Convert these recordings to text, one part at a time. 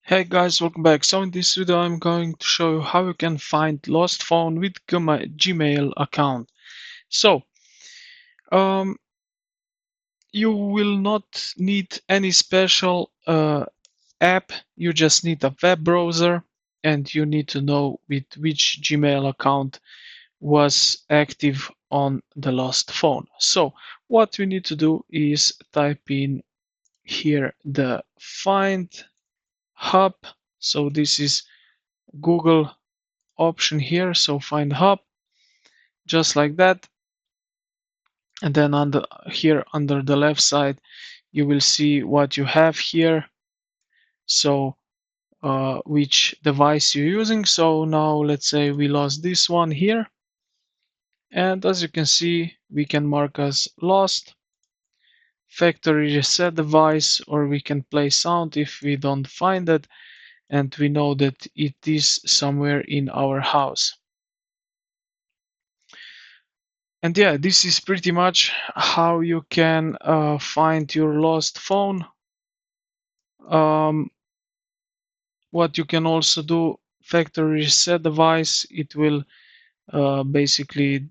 Hey guys, welcome back. So in this video I'm going to show you how you can find lost phone with Gmail account. So um, you will not need any special app, you just need a web browser and you need to know with which Gmail account was active on the lost phone. So what we need to do is type in here the find hub. So this is Google option here, so find hub, just like that. And then under the left side you will see what you have here, so which device you're using. So now let's say we lost this one here, and as you can see we can mark as lost, factory reset device, or we can play sound if we don't find it and we know that it is somewhere in our house. And yeah, this is pretty much how you can find your lost phone. What you can also do, factory reset device, it will basically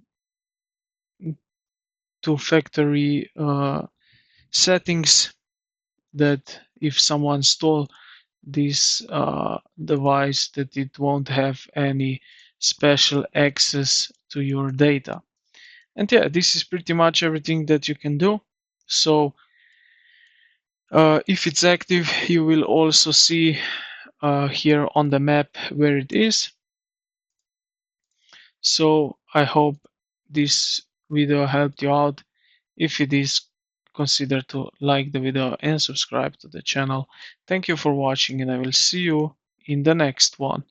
do factory settings that if someone stole this device, that it won't have any special access to your data. And yeah, this is pretty much everything that you can do. So if it's active, you will also see here on the map where it is. So I hope this video helped you out. If it is, consider to like the video and subscribe to the channel. Thank you for watching, and I will see you in the next one.